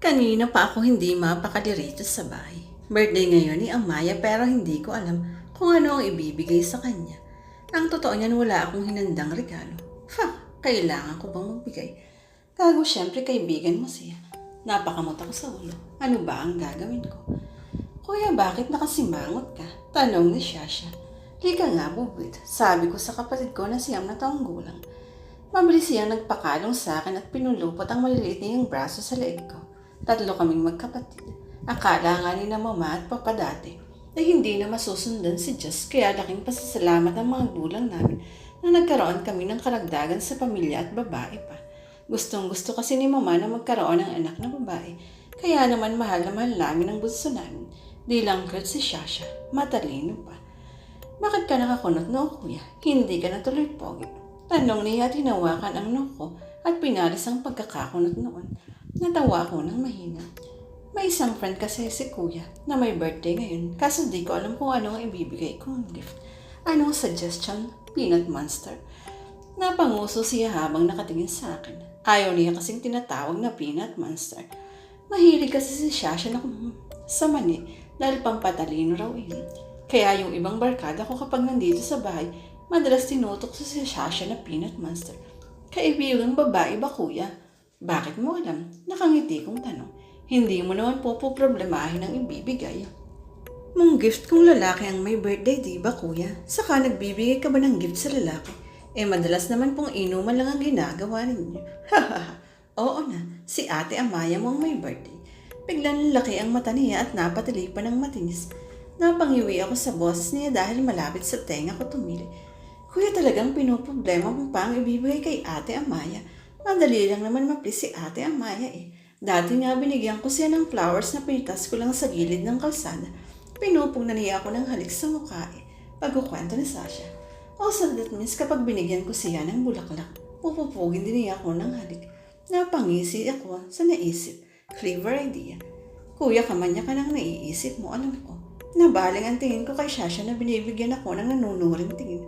Kanina pa ako hindi mapakali rito sa bahay. Birthday ngayon ni Amaya pero hindi ko alam kung ano ang ibibigay sa kanya. Ang totoo niyan wala akong hinandang regalo. Kailangan ko bang magbigay? Gago syempre kaibigan mo siya. Napakamot ako sa ulo. Ano ba ang gagawin ko? Kuya, bakit nakasimangot ka? Tanong ni Shasha. Lika nga, bubit. Sabi ko sa kapatid ko na siyam na taong gulang. Mabilis siyang nagpakalong sa akin at pinulupot ang maliliit niyang braso sa leeg ko. Tatlo kaming magkapatid. Akala nga ni na mama at papa dati na hindi na masusundan si Diyos kaya laking pasasalamat ang mga gulang namin na nagkaroon kami ng karagdagan sa pamilya at babae pa. Gustong gusto kasi ni mama na magkaroon ng anak na babae kaya naman mahal na mahal namin ang bunso namin. Di lang cute si Shasha, matalino pa. Bakit ka nakakunot no, kuya? Hindi ka natuloy pogi. Tanong niya at hinawakan ang noo ko at pinalis ang pagkakakunot noon. Natawa ko ng mahina. May isang friend kasi si kuya na may birthday ngayon kaso di ko alam kung ano ang ibibigay kong gift. Anong suggestion? Peanut Monster. Napanguso siya habang nakatingin sa akin. Ayaw niya kasing tinatawag na Peanut Monster. Mahilig kasi si Shasha na sa mani dahil pampatalino raw yun. Kaya yung ibang barkada ko kapag nandito sa bahay, madalas tinutok sa si Shasha na Peanut Monster. Kaibigang babae ba kuya? Bakit mo alam? Nakangiti kong tanong. Hindi mo naman po problemahin ang ibibigay. Mong gift kung lalaki ang may birthday, di ba kuya? Saka nagbibigay ka ba ng gift sa lalaki? Madalas naman pong inuman lang ang ginagawa ninyo. Oo na, si Ate Amaya mo ang may birthday. Biglang laki ang mata niya at napatili pa ng matinis. Napangiwi ako sa boses niya dahil malapit sa tenga ko tumili. Kuya, talagang pinoproblema mo pa ang ibibigay kay Ate Amaya. Madali lang naman ma-please si Ate Amaya eh. Dati nga binigyan ko siya ng flowers na pinitas ko lang sa gilid ng kalsada. Pinupong na niya ako ng halik sa mukha eh. Pagkukwento ni Sasha. Also that means kapag binigyan ko siya ng bulaklak, pupupugin din niya ako ng halik. Napangisi ako sa naisip. Clever idea. Kuya, kamanya ka nang naiisip mo, alam ko. Nabaling ang tingin ko kay Sasha na binibigyan ako ng nanunuring tingin.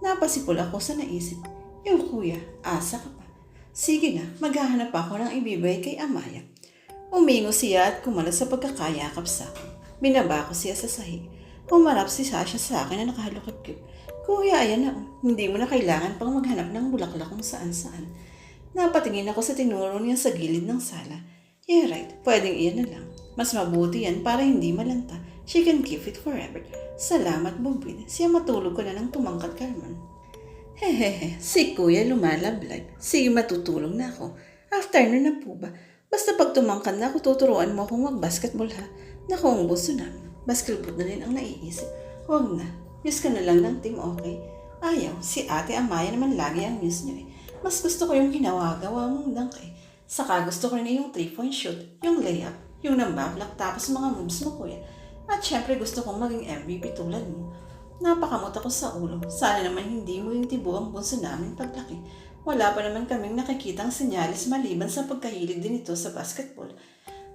Napasipol ako sa naisip. Yung kuya, asa ka pa. Sige na, maghahanap ako ng ibibigay kay Amaya. Umingo siya at kumala sa pagkakayakap sa akin. Binaba ko siya sa sahig. Humarap si Sasha sa akin na nakahalukip-kip. Kuya, ayan na. Hindi mo na kailangan pang maghanap ng bulaklak kung saan-saan. Napatingin ako sa tinuro niya sa gilid ng sala. Yeah, right. Pwedeng iyan na lang. Mas mabuti yan para hindi malanta. She can keep it forever. Salamat, Bubid. Siya matulog ko na ng tumangkad ka naman. Hehehe, si kuya lumalablag. Sige, matutulong na ako. Afternoon na po ba? Basta pag tumangkad na ako, tuturuan mo akong mag-basketball ha. Naku, ang buso namin. Basketball na rin ang naiisip. Huwag na. Miss ka na lang ng team, okay? Ayaw, si Ate Amaya naman lagi ang miss niyo eh. Mas gusto ko yung ginawa-gawa mong dunk eh. Saka gusto ko rin yung 3-point shoot, yung layup, yung nambablock tapos mga moves mo kuya. At syempre gusto kong maging MVP tulad mo. Napakamot ako sa ulo. Sana naman hindi mo yung tibo ang bunso namin paglaki. Wala pa naman kaming nakikitang senyalis maliban sa pagkahilig din ito sa basketball.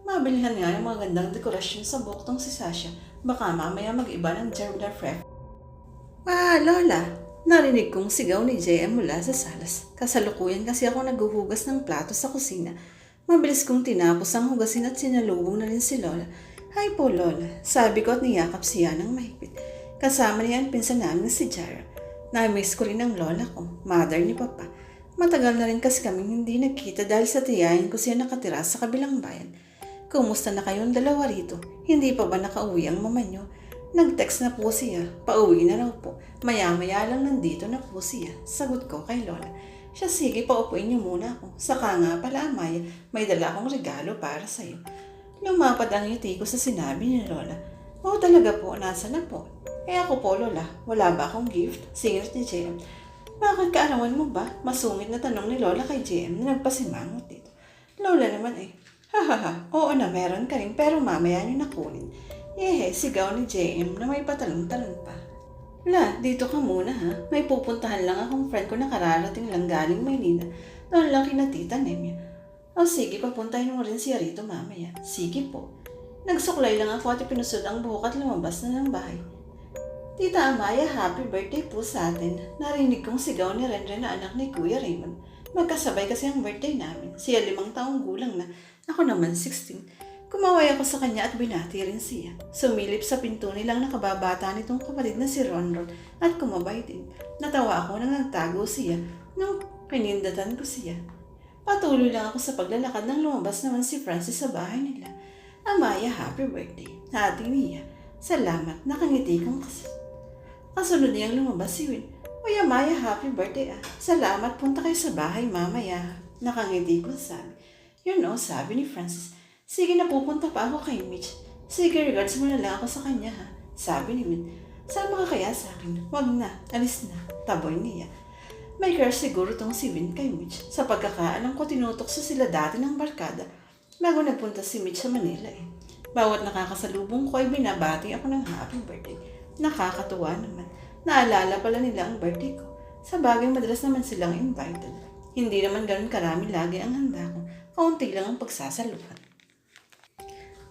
Mabilihan nga ng mga gandang dekorasyon sa buktong si Sasha. Baka mamaya mag-iba ng gender prep. Lola! Narinig kong sigaw ni JM mula sa salas. Kasalukuyan kasi ako naghuhugas ng plato sa kusina. Mabilis kong tinapos ang hugasin at sinalubong na rin si Lola. Hi po, Lola. Sabi ko at niyakap siya ng mahigpit. Kasama niya ang pinsan namin si Jara. Na-miss ko rin ang lola ko, mother ni Papa. Matagal na rin kasi kaming hindi nagkita dahil sa tiyahin ko siya nakatira sa kabilang bayan. Kumusta na kayong dalawa rito? Hindi pa ba nakauwi ang mama niyo? Nag-text na po siya. Pauwi na raw po. Maya-maya lang nandito na po siya. Sagot ko kay Lola. Siya, sige, paupuin niyo muna ako. Saka nga pala, Amaya, may dala akong regalo para sa'yo. Lumapad ang ngiti ko sa sinabi ni Lola. Oo, talaga po, nasa na po? Ako po, Lola, wala ba akong gift? Singit ni JM. Bakit kaarawan mo ba? Masungit na tanong ni Lola kay JM na nagpasimangot dito. Lola naman eh. Hahaha, oo na meron ka rin pero mamaya niyo nakunin. Sigaw ni JM na may patalong-talon pa. La, dito ka muna ha. May pupuntahan lang akong friend ko na kararating lang galing Maynila. Doon lang kina Tita Nemya. O sige, papuntahin mo rin siya rito mamaya. Sige po. Nagsuklay lang ako at pinusod ang buhok at lumabas na ng bahay. Tita Amaya, happy birthday po sa atin. Narinig kong sigaw ni Renren na anak ni Kuya Raymond. Magkasabay kasi ang birthday namin. Siya 5 taong gulang na. Ako naman 16. Kumaway ako sa kanya at binati rin siya. Sumilip sa pinto nilang nakababata nitong kapatid na si Ronron at kumabay din. Natawa ako nang nagtago siya nung pinindatan ko siya. Patuloy lang ako sa paglalakad nang lumabas naman si Francis sa bahay nila. Amaya, happy birthday. Hati niya. Salamat, nakangiti kang kasunod niyang lumabas si Win. Uy, Amaya, happy birthday ah. Salamat, punta kayo sa bahay mamaya. Nakangiti ko sabi. Yun o, sabi ni Francis. Sige na pupunta pa ako kay Mitch. Sige, regards mo na lang ako sa kanya ha. Sabi ni Win. Sama ka kaya sa akin? Wag na, alis na. Taboy niya. May crush siguro tong si Win kay Mitch. Sa pagkakaalam ko tinutokso sila dati ng barkada bago nagpunta si Mitch sa Manila eh. Bawat nakakasalubong ko ay binabati ako ng happy birthday. Nakakatuwa naman. Naalala pala nila ang birthday ko. Sa bagay madalas naman silang invited. Hindi naman ganun karami lagi ang handa ko. Kaunti lang ang pagsasaluhan.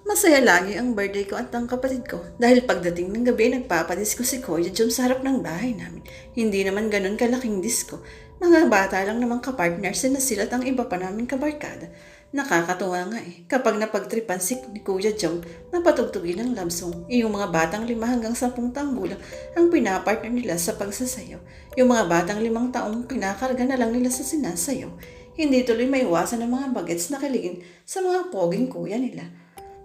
Masaya lagi ang birthday ko at ang kapatid ko dahil pagdating ng gabi nagpapadisko si Kuya Jom sa harap ng bahay namin. Hindi naman ganun kalaking disko. Mga bata lang namang kapartners na sila at ang iba pa namin kabarkada. Nakakatuwa nga eh. Kapag napagtripan si Kuya Jom, napatugtugin ng love song, yung mga batang 5 hanggang 10 taong gulang ang pinapartner nila sa pagsasayaw. Yung mga batang 5 taong kinakarga na lang nila sa sinasayaw. Hindi tuloy maiwasan ng mga bagets na kiligin sa mga poging kuya nila.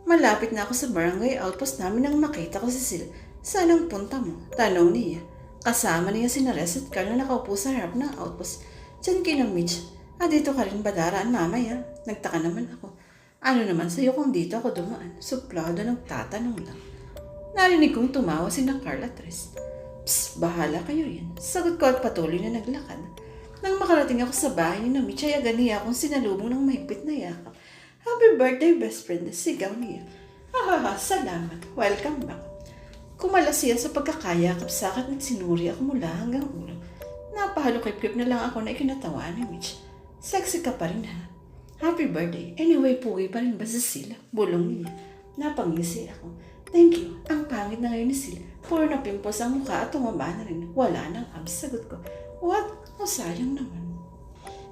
Malapit na ako sa barangay outpost namin nang makita ko si Sil. Saan ang punta mo? Tanong niya. Kasama niya si Nares at Carl na nakaupo sa harap ng outpost. Diyan kina Mitch. Dito ka rin ba daraan mamaya? Nagtaka naman ako. Ano naman sa'yo kung dito ako dumaan? Suplado nagtatanong lang. Narinig kong tumawa si na Carl at Tres. Psst, bahala kayo yan. Sagot ko at patuloy na naglakad. Nang makarating ako sa bahay ni na Mitch ay agad niya akong sinalubong ng mahigpit na yakap. Happy birthday, best friend. Sigaw niya. Hahaha, salamat. Welcome back. Kumalas siya sa pagkakayakap sa akin at sinuri ako mula hanggang ulo. Napahalukip-kip na lang ako na ikinatawa ni Mitch. Sexy ka pa rin ha. Happy birthday. Anyway, puwi pa rin ba si Sila? Bulong niya. Napangisi ako. Thank you. Ang pangit na ngayon ni Sila. Puro na pimpos ang mukha at tumaba na rin. Wala nang abs. Sagot ko. What? Sayang naman.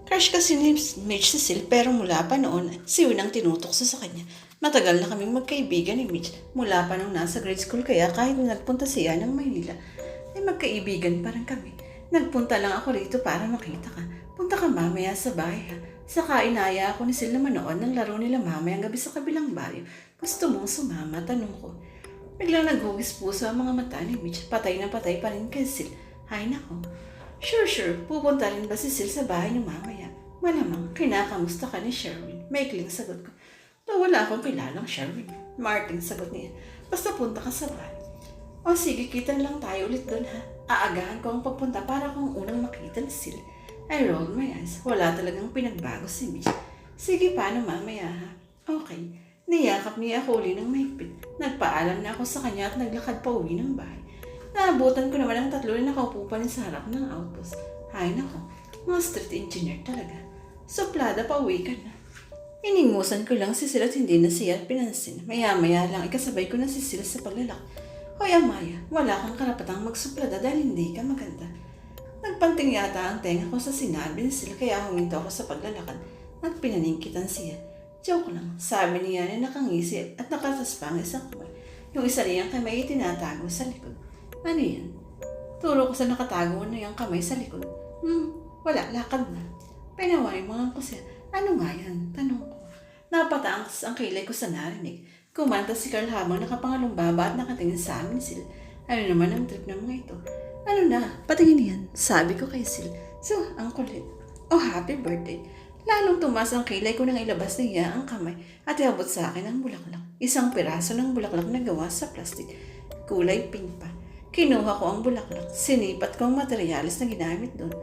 Crush kasi ni Mitch si Sil pero mula pa noon, si Win ang tinutokso sa kanya. Matagal na kaming magkaibigan ni Mitch mula pa nung nasa grade school kaya kahit nagpunta siya ng Maynila, ay magkaibigan pa rin kami. Nagpunta lang ako rito para makita ka. Punta ka mamaya sa bahay ha. Saka inaya ako ni Sil na manood ng laro nila mamayang gabi sa kabilang bayo. Gusto mong sumama? Tanong ko. Biglang naghugis puso ang mga mata ni Mitch. Patay na patay pa rin kay Sil. Hay nako. Sure. Pupunta rin ba si Sil sa bahay niyo mamaya? Malamang, kinakamusta ka ni Sherwin. Maikling sagot ko. Wala akong kilalang Sherwin. Martin, sagot niya. Basta punta ka sa bahay. O sige, kita lang tayo ulit doon ha. Aagahan ko ang pagpunta para kung unang makita ni Sil. I rolled my eyes. Wala talagang pinagbago si Mitch. Sige, paano mamaya ha? Okay. Niyakap niya ako uli ng mahigpit. Nagpaalam na ako sa kanya at naglakad pa uwi ng bahay. Naabutan ko naman ang 3 na nakaupo pa rin sa harap ng outpost. Hay nako, mga street engineer talaga. Suplada pa uwi ka na. Iningusan ko lang si Sil at hindi na siya pinansin. Maya-maya lang ikasabay ko na si Sil sa paglalak. Hoy Amaya, wala kang karapatang magsuplada dahil hindi ka maganda. Nagpanting yata ang tenga ko sa sinabi ni Sil kaya huminto ako sa paglalakad at pinaningkitan siya. Joke lang, sabi niya na nakangisi at nakataspa ang isang kamay. Yung isa niyang kamay tinatago sa likod. Ano yan? Turo ko sa nakatago na yung kamay sa likod. Wala, lakad na. Pinaway mga ko siya. Ano nga yan? Tanong ko. Napataas ang kilay ko sa narinig. Kumanta si Carl habang nakapangalong baba at nakatingin sa amin Sil. Ano naman ang trip ng mga ito? Ano na? Patingin yan. Sabi ko kay Sil. So, ang kulit. Oh, happy birthday. Lalong tumas ang kilay ko nang ilabas niya ang kamay at iabot sa akin ang bulaklak. Isang piraso ng bulaklak na gawa sa plastic. Kulay pink pa. Kinuha ko ang bulaklak. Sinipat ko ang materyales na ginamit doon.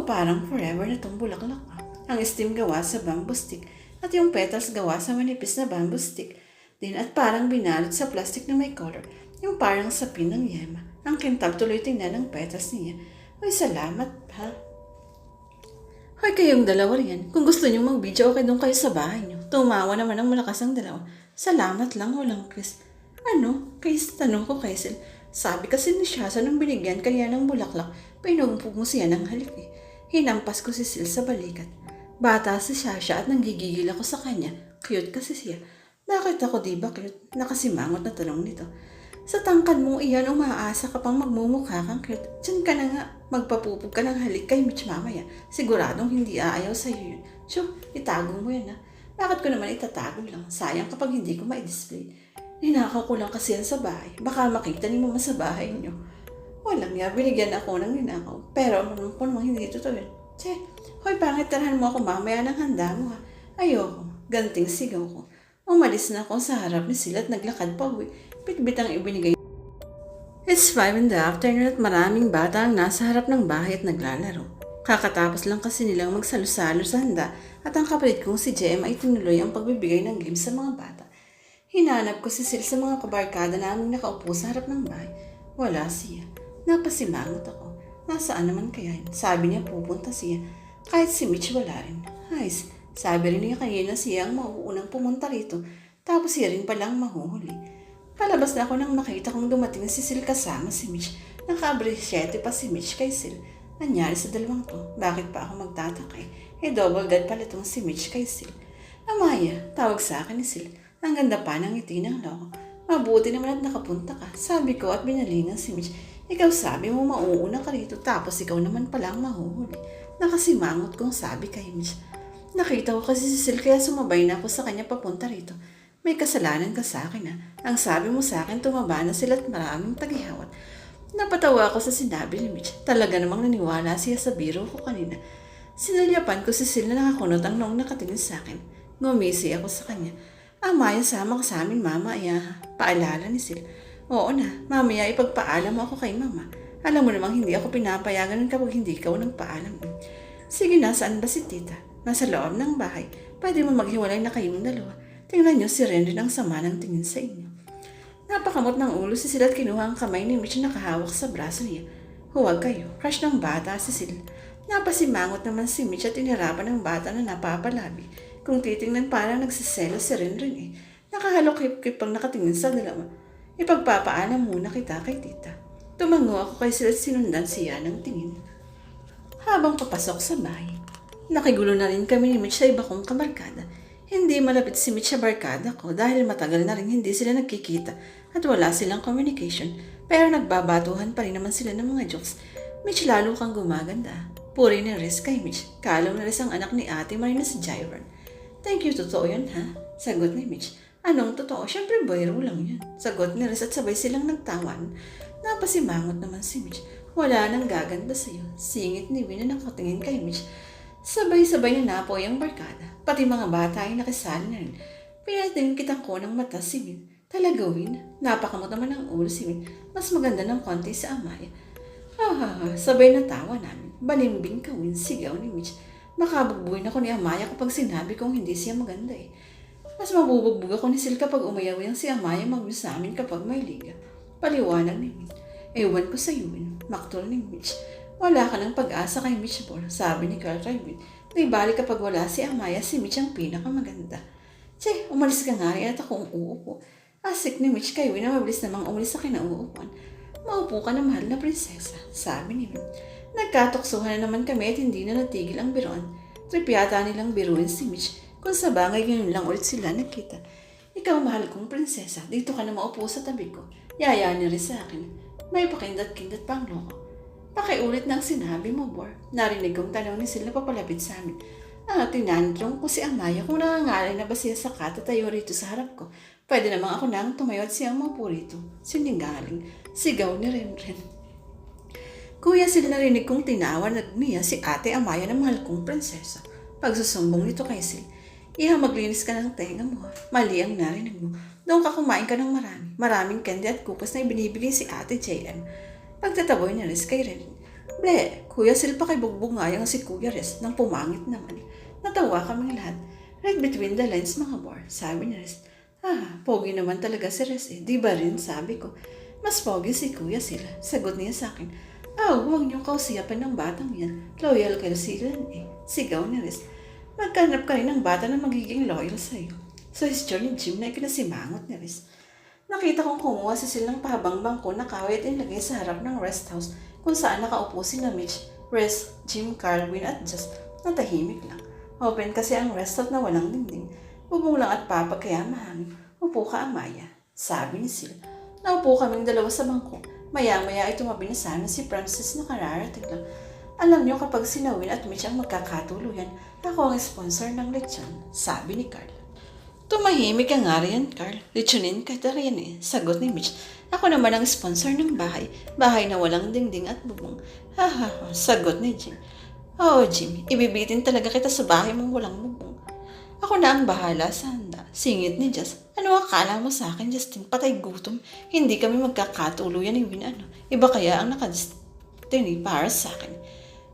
Parang forever na tong bulaklak. Ang stem gawa sa bamboo stick at yung petals gawa sa manipis na bamboo stick. Din at parang binalot sa plastic na may color. Yung parang sapin ng yema. Ang kintab tuloy tingnan ng petals niya. Uy, salamat ha. Hoy, kayong dalawa riyan. Kung gusto niyo mag-video, okay doon kayo sa bahay niyo. Tumawa naman ang malakas ang dalawa. Salamat lang, walang Chris. Ano? Chris, tanong ko kay Sil. Sabi kasi ni Shasa nung binigyan kanya ng bulaklak, pinumpog mo siya ng halik eh. Hinampas ko si Sil sa balikat. Bata si Shasha at nanggigigil ako sa kanya. Cute kasi siya. Bakit ako di ba cute? Nakasimangot na tanong nito. Sa tangkad mong iyan, umaasa ka pang magmumukha kang cute. Diyan ka na nga. Magpapupog ka ng halik kay Mitch mamaya. Siguradong hindi aayaw sa'yo yun. Tiyok, itago mo yan ha. Bakit ko naman itatago lang? Sayang kapag hindi ko ma-display. Ninakaw ko lang kasi yan sa bahay. Baka makita ni mama sa bahay niyo. Walang nga, binigyan ako ng ninakaw. Pero ano po naman hindi totoo yun. Che, hoy pangit, tarahan mo ako mamaya ng handa mo ha. Ayoko, ganting sigaw ko. Umalis na ako sa harap ni sila at naglakad pa uwi. Bitbit ang ibinigay. It's 5 in the afternoon at maraming bata ang nasa harap ng bahay at naglalaro. Kakatapos lang kasi nilang magsalo-salo sa handa at ang kapatid kong si Jem ay tinuloy ang pagbibigay ng games sa mga bata. Hinanap ko si Sil sa mga kabarkada naming nakaupo sa harap ng bahay. Wala siya. Napasimangot ako. Nasaan naman kaya yun? Sabi niya pupunta siya. Kahit si Mitch wala rin. Ayos, sabi rin niya kanina siya ang mauunang pumunta rito. Tapos siya rin palang mahuhuli. Palabas na ako nang makita kong dumating si Sil kasama si Mitch. Naka-abrisyete pa si Mitch kay Sil. Nangyari sa dalawang to. Bakit pa ako magtataka double dead pala itong si Mitch kay Sil. Amaya, tawag sa akin ni Sil. Ang ganda pa ng ngiti ng loko. Mabuti naman at nakapunta ka. Sabi ko at binalingan si Mitch. Ikaw sabi mo mauuna ka rito tapos ikaw naman palang mahuhuli. Nakasimangot kong sabi kay Mitch. Nakita ko kasi si Sil kaya sumabay na ako sa kanya papunta rito. May kasalanan ka sa akin ha. Ang sabi mo sa akin tumaba na sila at maraming tagihawat. Napatawa ako sa sinabi ni Mitch. Talaga namang naniwala siya sa biro ko kanina. Sinalyapan ko si Sil na nakakunot ang noong nakatingin sa akin. Ngumisi ako sa kanya. Amaya, sama ka sa amin mama. Paalala ni Sil. Oo na, mamaya ipagpaalam mo ako kay mama. Alam mo namang hindi ako pinapayagan kapag hindi ikaw nagpaalam. Sige na, saan ba si tita? Nasa loob ng bahay. Pwede mo maghiwalay na kayong dalawa. Tingnan niyo si Renren ang sama ng tingin sa inyo. Napakamot ng ulo si Sil at kinuha ang kamay ni Mitch na nakahawak sa braso niya. Huwag kayo, crush ng bata si Sil. Napasimangot naman si Mitch at inirapan ng bata na napapalabi. Kung titingnan parang nagsiselo si Renren Nakahalok-hip-hip ang nakatingin sa dalawa. Ipagpapaalam muna kita kay tita. Tumango ako kay Sil at sinundan siya ng tingin. Habang papasok sa bahay, nakigulo na rin kami ni Mitch sa iba kong kabarkada. Hindi malapit si Mitch sa barkada ko dahil matagal na rin hindi sila nagkikita at wala silang communication. Pero nagbabatuhan pa rin naman sila ng mga jokes. Mitch, lalo kang gumaganda. Puri ni Riz kay Mitch. Kalong na Riz ang anak ni Ate Marina si Jyron. Thank you, totoo yun ha? Sagot ni Mitch. Anong totoo? Siyempre boyro lang yun. Sagot ni Riz at sabay silang nagtawan. Napasimangot naman si Mitch. Wala nang gaganda sa'yo. Singit ni Win na nakatingin kay Mitch. Sabay-sabay na napoy ang barkada. Pati mga bata ay nakisali na rin. Pinatingin kitang ko ng mata si Win. Talaga Win? Napakamot naman ang ulo si Win. Mas maganda ng konti sa Amaya. Sabay na tawa namin. Balimbing ka Win, sigaw ni Mitch. Makabugbuin ako ni Amaya kapag sinabi kong hindi siya maganda Mas mabubugbog ako ni Sil kapag umayawin si Amaya mag-miss sa amin kapag may liga. Paliwanag ni Win. Ewan ko sa iyo Win, maktol ni Mitch. Wala ka ng pag-asa kay Mitch Ball, sabi ni Carl Win. May balik kapag wala si Amaya, si Mitch ang pinakamaganda. Che, umalis ka nga rin at ako uupo. Asik ni Mitch kay Win na mabilis namang umalis sa kinauupuan. Maupo ka na mahal na prinsesa, sabi ni Win. Nagkatoksuhan na naman kami at hindi na natigil ang biruan. Trip yata nilang biruin si Mitch kung sa bagay ngayon lang ulit sila nagkita. Ikaw mahal kong prinsesa, dito ka na maupo sa tabi ko. Yaya ni rin sa akin. May pakindat-kindat pang loko. Pakiulit ng sinabi mo, Bor. Narinig kong tanong ni Sil na papalapit sa amin. Tinanong ko si Amaya kung nangangalay na ba siya sa katatayo rito sa harap ko. Pwede namang ako nang tumayo at siyang maupo rito. Siningaling. Sigaw ni Renren. Kuya, Sil, narinig kong tinawanag niya si Ate Amaya na mahal kong prinsesa. Pagsusumbong nito kay Sil. Maglinis ka ng tenga mo. Mali ang narinig mo. Doon ka kumain ka ng marami. Maraming candy at kupas na ibinibigay si Ate JM. Pagtataboy ni Riz kay Ren. Ble, Kuya Sil, pakibugbog nga yung si Kuya Riz nang pumangit naman. Natawa kaming lahat. Right between the lines mga Bor, sabi ni Riz. Pogi naman talaga si Riz Di ba rin, sabi ko. Mas pogi si Kuya Sil, sagot niya sa akin. Huwag niyong kausiyapan ng batang yan. Loyal kayo sila sigaw ni Riz. Magkanap ka rin ng bata na magiging loyal sa'yo. So history ni Jim na ikinasimangot ni Riz. Nakita kong kumuha si Sil ng pahabang bangko na kahoy at inilagay sa harap ng rest house kung saan nakaupo si Mitch, Riz, Jim, Carl, Win at Just na tahimik lang. Open kasi ang rest house na walang dingding. Bubong lang at papag kaya mahangin. Upo ka, Amaya, sabi ni Sil. Naupo kaming dalawa sa bangko. Maya-maya ay tumabi na sana si Francis na kararating lang. Alam niyo kapag si Nawin at Mitch ang magkakatuluyan, ako ang sponsor ng lechon, sabi ni Carl. Tumahimik ka nga riyan, Carl. Lechonin ka na riyan eh, sagot ni Mitch. Ako naman ang sponsor ng bahay. Bahay na walang dingding at bubong. Ha, sagot ni Jim. Oh, Jim, ibibitin talaga kita sa bahay mong walang bubong. Ako na ang bahala sa handa. Singit ni Jess. Ano akala mo sa akin, Justin? Patay gutom. Hindi kami magkakatuluyan ni Win. Iba kaya ang nakadestiny para sa akin.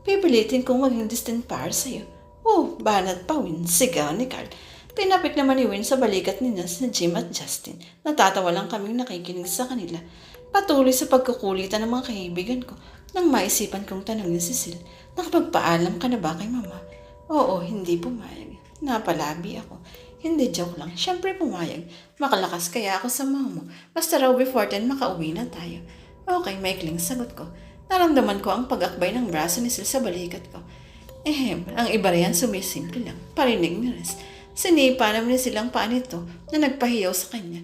Pipilitin kong maging distant para sa'yo. Oh, banat pa, Win. Sigaw ni Carl. Tinapik naman ni Win sa balikat ni Nas na Jim at Justin. Natatawa lang kaming nakikinig sa kanila. Patuloy sa pagkukulitan ng mga kaibigan ko nang maisipan kong tanongin si Sil. Nakapagpaalam ka na ba kay Mama? Oo, hindi pumayag. Napalabi ako. Hindi, joke lang. Siyempre pumayag. Makalakas kaya ako sa mama mo. Basta raw before 10 makauwi na tayo. Okay, maikling sagot ko. Naramdaman ko ang pag-akbay ng braso ni Sil sa balikat ko. Ang iba riyan sumisimple lang. Parinig ni Res. Sinipa naman ni silang paa nito na nagpahiyaw sa kanya.